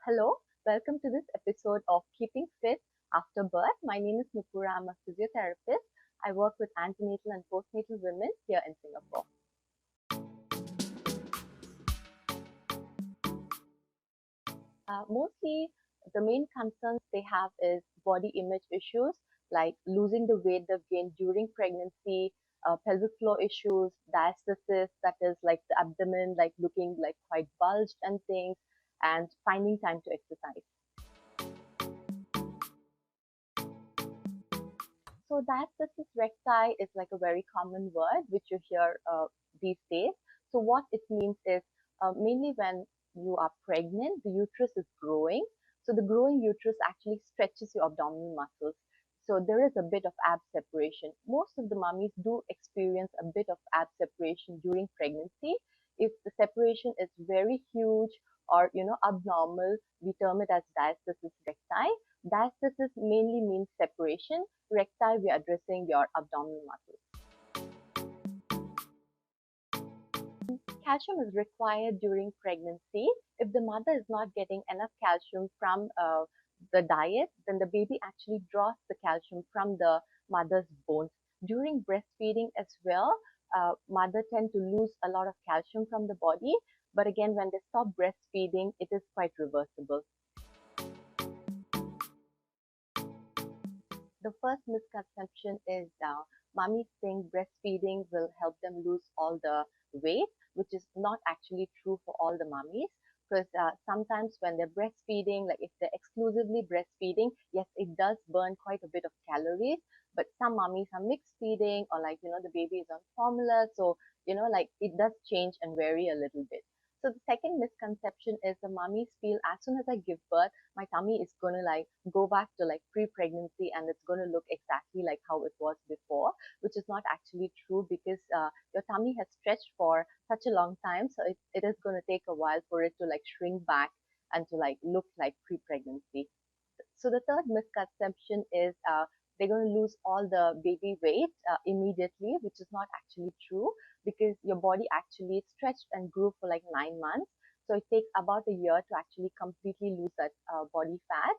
Hello, welcome to this episode of Keeping Fit After Birth. My name is Noopura. I'm a physiotherapist. I work with antenatal and postnatal women here in Singapore. Mostly, the main concerns they have is body image issues like losing the weight they've gained during pregnancy, pelvic floor issues, diastasis, that is like the abdomen like looking like quite bulged and things, and finding time to exercise. So diastasis recti is like a very common word which you hear these days. So what it means is mainly when you are pregnant, the uterus is growing. So the growing uterus actually stretches your abdominal muscles. So there is a bit of ab separation. Most of the mummies do experience a bit of ab separation during pregnancy. If the separation is very huge or abnormal, we term it as diastasis recti. Diastasis mainly means separation. Recti, we are addressing your abdominal muscles. Calcium is required during pregnancy. If the mother is not getting enough calcium from the diet, then the baby actually draws the calcium from the mother's bones. During breastfeeding as well, mother tend to lose a lot of calcium from the body. But again, when they stop breastfeeding, it is quite reversible. The first misconception is mummies think breastfeeding will help them lose all the weight, which is not actually true for all the mummies. Because sometimes when they're breastfeeding, like if they're exclusively breastfeeding, yes, it does burn quite a bit of calories. But some mummies are mixed feeding, or like the baby is on formula, so like it does change and vary a little bit. So the second misconception is the mummies feel as soon as I give birth, my tummy is going to like go back to like pre-pregnancy and it's going to look exactly like how it was before, which is not actually true because your tummy has stretched for such a long time. So it is going to take a while for it to like shrink back and to like look like pre-pregnancy. So the third misconception is they're going to lose all the baby weight immediately, which is not actually true because your body actually stretched and grew for like 9 months. So it takes about a year to actually completely lose that body fat.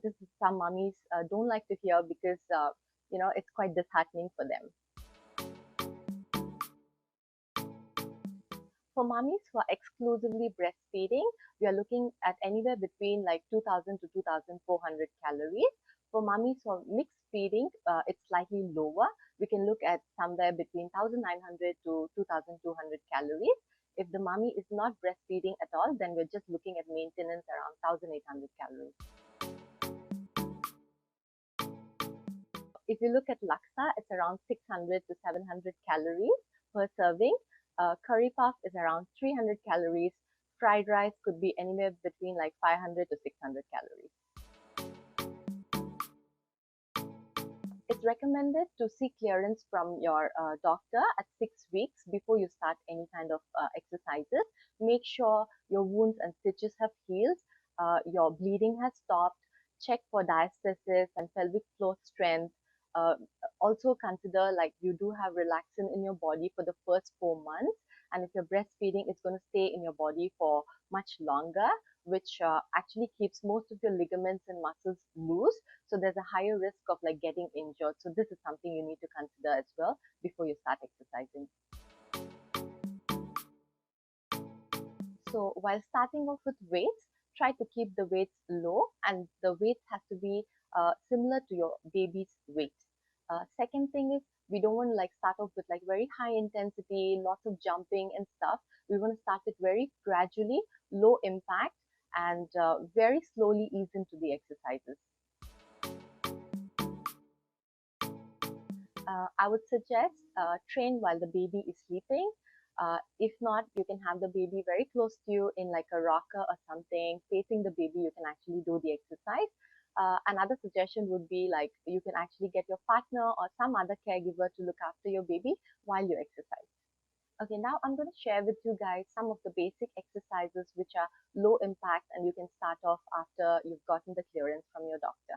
This is some mummies don't like to hear because it's quite disheartening for them. For mummies who are exclusively breastfeeding, we are looking at anywhere between like 2000 to 2400 calories. For mummies who are mixed feeding, it's slightly lower. We can look at somewhere between 1900 to 2200 calories. If the mummy is not breastfeeding at all, then we're just looking at maintenance around 1800 calories. If you look at laksa, it's around 600 to 700 calories per serving. Curry puff is around 300 calories. Fried rice could be anywhere between like 500 to 600 calories. It's recommended to seek clearance from your doctor at 6 weeks before you start any kind of exercises. Make sure your wounds and stitches have healed, your bleeding has stopped, check for diastasis and pelvic floor strength. Uh, Also consider like you do have relaxin in your body for the first 4 months, and if you're breastfeeding, it's going to stay in your body for much longer, which actually keeps most of your ligaments and muscles loose. So there's a higher risk of like getting injured. So this is something you need to consider as well before you start exercising. So while starting off with weights, try to keep the weights low, and the weight has to be similar to your baby's weight. Second thing is we don't want to like start off with like very high intensity, lots of jumping and stuff. We want to start it very gradually, low impact, and very slowly ease into the exercises. I would suggest train while the baby is sleeping. If not, you can have the baby very close to you in like a rocker or something, facing the baby, you can actually do the exercise. Another suggestion would be like you can actually get your partner or some other caregiver to look after your baby while you exercise. Okay, now I'm going to share with you guys some of the basic exercises which are low impact and you can start off after you've gotten the clearance from your doctor.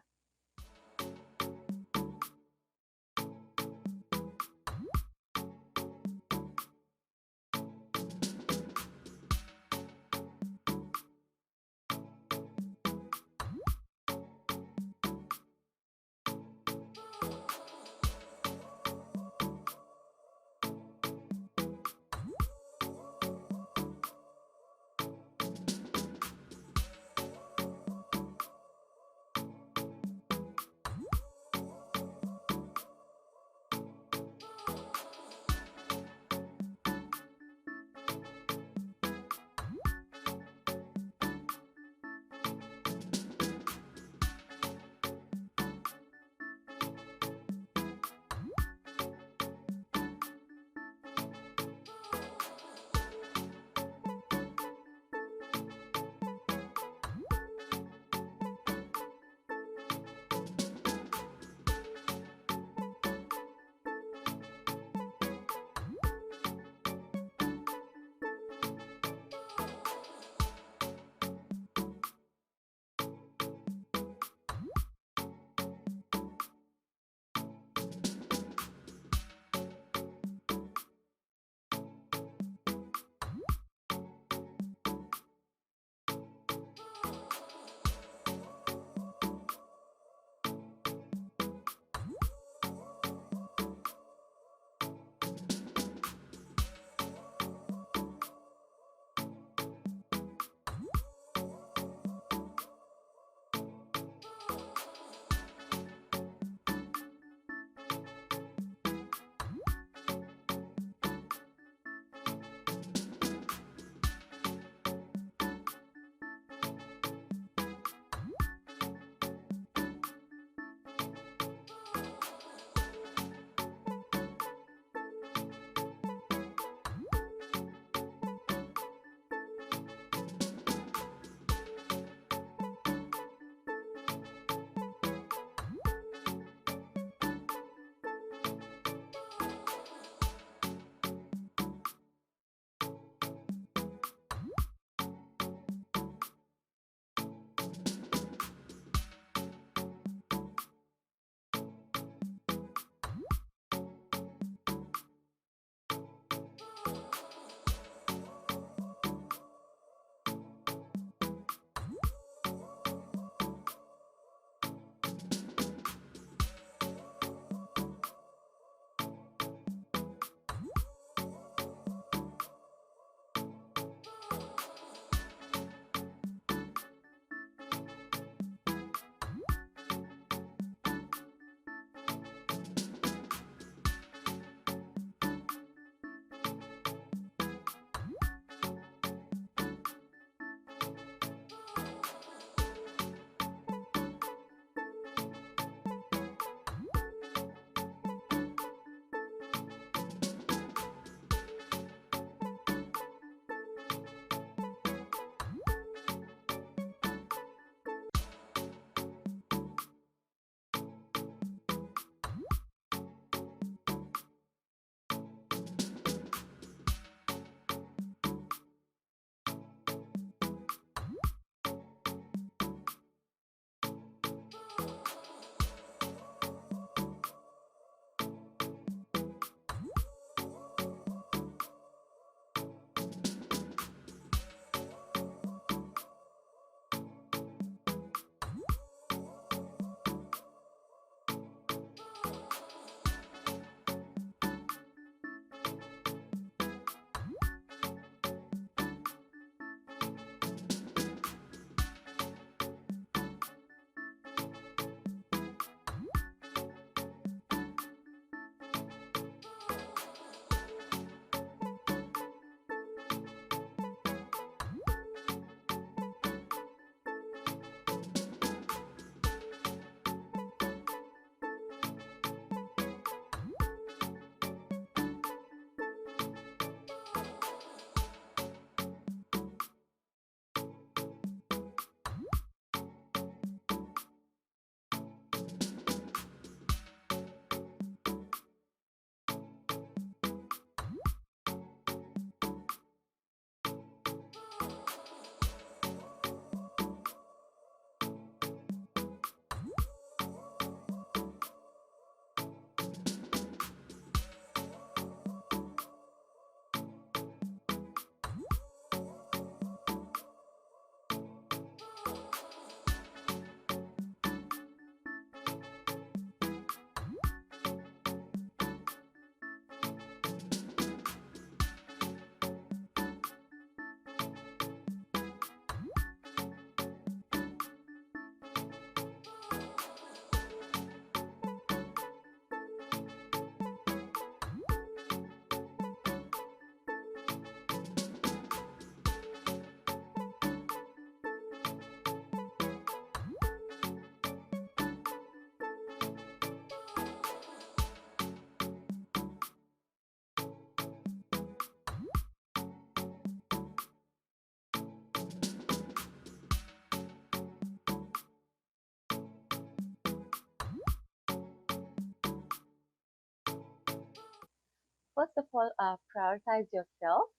First of all, prioritize yourself.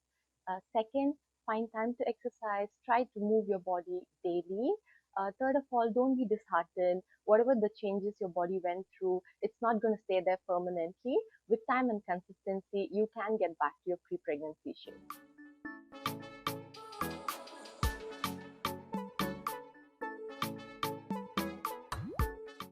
Second, find time to exercise. Try to move your body daily. Third of all, don't be disheartened. Whatever the changes your body went through, it's not going to stay there permanently. With time and consistency, you can get back to your pre pregnancy shape.